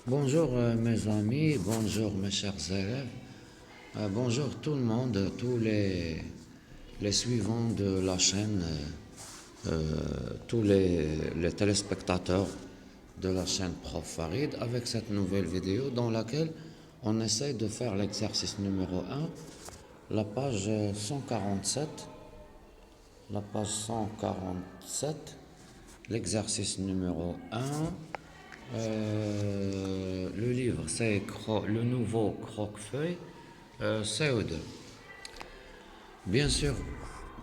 Bonjour mes amis, bonjour mes chers élèves, bonjour tout le monde, tous les suivants de la chaîne, tous les téléspectateurs de la chaîne Prof Farid avec cette nouvelle vidéo dans laquelle on essaie de faire l'exercice numéro 1, la page 147, la page 147, l'exercice numéro 1. Le livre, c'est le nouveau croque-feuille CO2. Bien sûr,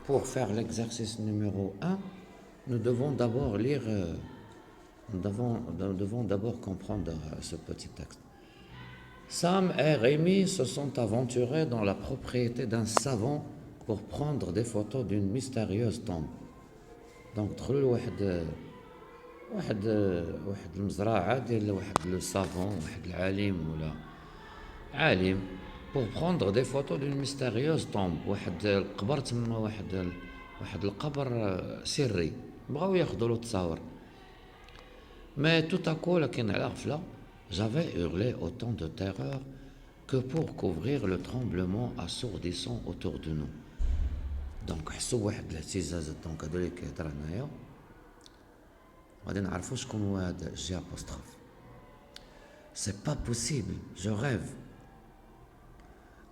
pour faire l'exercice numéro 1, nous devons d'abord lire, nous devons d'abord comprendre ce petit texte. Sam et Rémi se sont aventurés dans la propriété d'un savant pour prendre des photos d'une mystérieuse tombe. Donc, دخلوا واحد المزرعة ديال واحد لو سافون واحد العالم ولا عالم pour prendre des photos d'une mystérieuse tombe واحد القبر تما واحد القبر سري بغاو ياخدوا له تصاور mais tout à coup لكن على غفلة j'avais hurlé autant de terreur que pour couvrir le tremblement assourdissant autour de nous. donc حسوا واحد الاهتزاز دونك هذا اللي كيهضر هنايا غادي نعرفوا شكون هو هذا جي apostrophe. C'est pas possible, je rêve,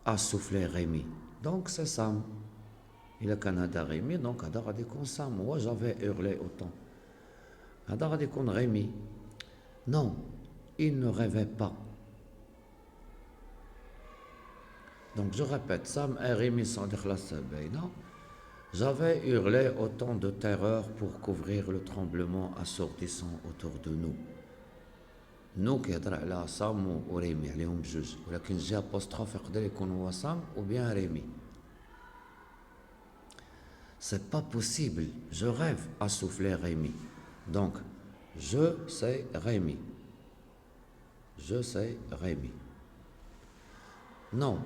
a soufflé Rémi. Donc c'est Sam. Il a كان هذا Rémi, donc هذا غادي يكون Sam. Moi j'avais hurlé autant. هذا غادي يكون Rémi. Non, il ne rêvait pas. Donc je répète, Sam et Rémi sont des classes باينة. J'avais hurlé autant de terreur pour couvrir le tremblement assourdissant autour de nous. Nous كيهضر على سام وريمي عليهم بجوج ولكن جي apostrophe يقدر يكون هو سام ou bien Rémi. C'est pas possible, je rêve, a soufflé Rémi. Donc, je sais Rémi. Je sais Rémi. Non,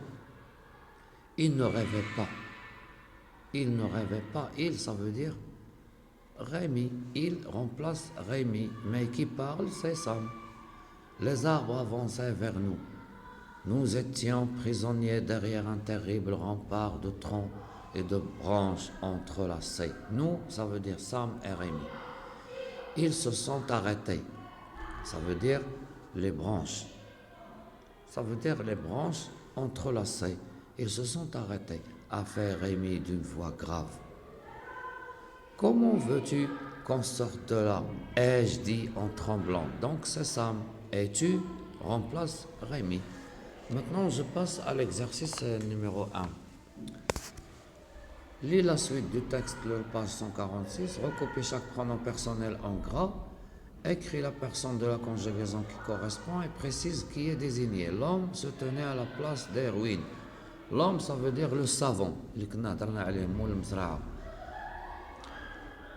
il ne rêvait pas. Il ne rêvait pas. Il, ça veut dire Rémi. Il remplace Rémi. Mais qui parle, c'est Sam. Les arbres avançaient vers nous. Nous étions prisonniers derrière un terrible rempart de troncs et de branches entrelacées. Nous, ça veut dire Sam et Rémi. Ils se sont arrêtés. Ça veut dire les branches. Ça veut dire les branches entrelacées. Ils se sont arrêtés, a fait Rémi d'une voix grave. Comment veux-tu qu'on sorte de là? Ai-je dit en tremblant. Donc c'est Sam. Et tu remplaces Rémi. Maintenant, je passe à l'exercice numéro 1. Lis la suite du texte, le page 146. Recopie chaque pronom personnel en gras. Écris la personne de la conjugaison qui correspond et précise qui est désigné. L'homme se tenait à la place des ruines. L'homme, ça veut dire le savant.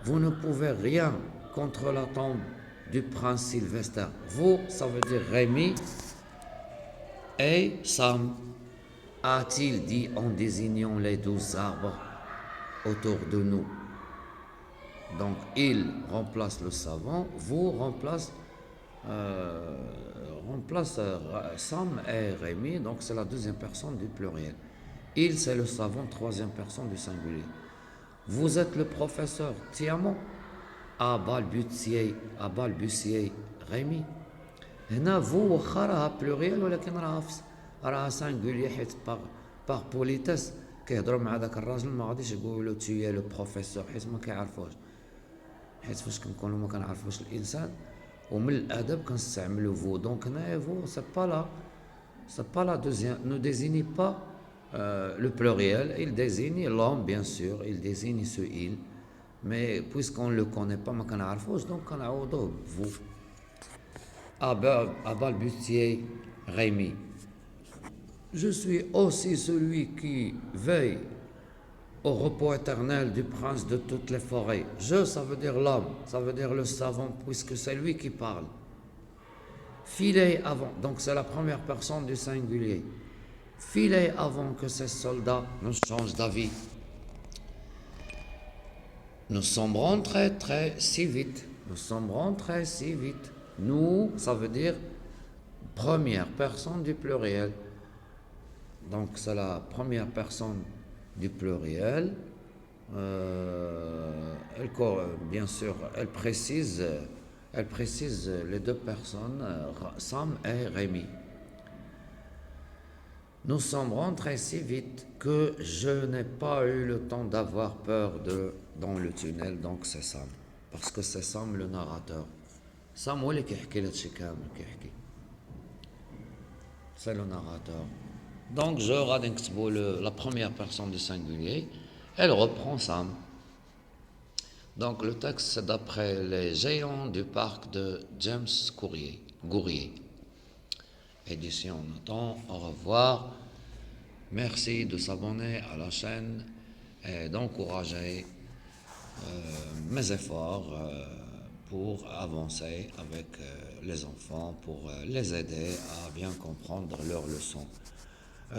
Vous ne pouvez rien contre la tombe du prince Sylvester. Vous, ça veut dire Rémi. Et Sam, a-t-il dit en désignant les 12 arbres autour de nous. Donc, il remplace le savant, vous remplace Sam et Rémi, donc c'est la deuxième personne du pluriel. Il, c'est le savant, troisième personne du singulier. Vous êtes le professeur Tiamo, a balbutié Rémi. هنا vous واخا راها بلوريال ولكن راها سانغولي حيت باغ بوليتاس كيهضروا مع داك الراجل ما غاديش يقولوا تي لو بروفيسور حيت ما كيعرفوش حيت فاش كنكونوا ما كنعرفوش الانسان ومن الادب كنستعملوا فو دونك هنايا فو سي با لا دوزيام ne désigne pas le pluriel, il désigne l'homme bien sûr, il désigne ce il, mais puisqu'on ne le connaît pas ما كنعرفوش donc كنعوضوه vous. A balbutié Rémi. Je suis aussi celui qui veille au repos éternel du prince de toutes les forêts. Je, ça veut dire l'homme, ça veut dire le savant, puisque c'est lui qui parle. Filez avant, donc c'est la première personne du singulier. Filez avant que ces soldats ne changent d'avis. Nous sommes rentrés si vite. Nous sommes rentrés si vite. Nous, ça veut dire première personne du pluriel. Donc c'est la première personne du pluriel. Bien sûr, elle précise les deux personnes, Sam et Rémi. Nous sommes rentrés si vite que je n'ai pas eu le temps d'avoir peur dans le tunnel, donc c'est Sam. Parce que c'est Sam le narrateur. Sam هو اللي كيحكي لهادشي كامل كيحكي. C'est le narrateur. Donc je غادي نكتبوا la première personne du singulier. Elle reprend Sam. Donc le texte c'est d'après les géants du parc de James Gourrier. Édition Nathan, au revoir. Merci de s'abonner à la chaîne et d'encourager mes efforts pour avancer avec les enfants, pour les aider à bien comprendre leurs leçons.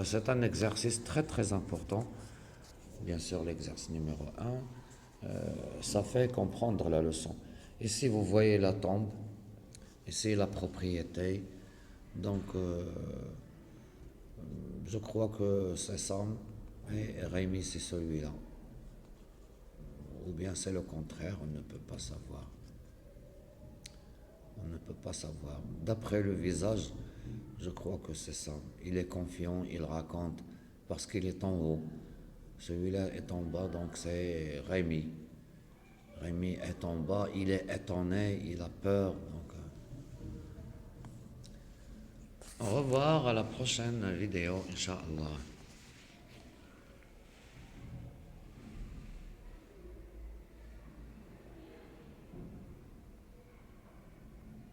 C'est un exercice très très important. Bien sûr, l'exercice numéro 1, ça fait comprendre la leçon. Ici, vous voyez la tombe, ici la propriété. Donc, je crois que c'est Sam et Rémi, c'est celui-là. Ou bien c'est le contraire, on ne peut pas savoir. On ne peut pas savoir. D'après le visage, je crois que c'est ça. Il est confiant, il raconte, parce qu'il est en haut. Celui-là est en bas, donc c'est Rémi. Rémi est en bas, il est étonné, il a peur. Donc, au revoir, à la prochaine vidéo, Inch'Allah.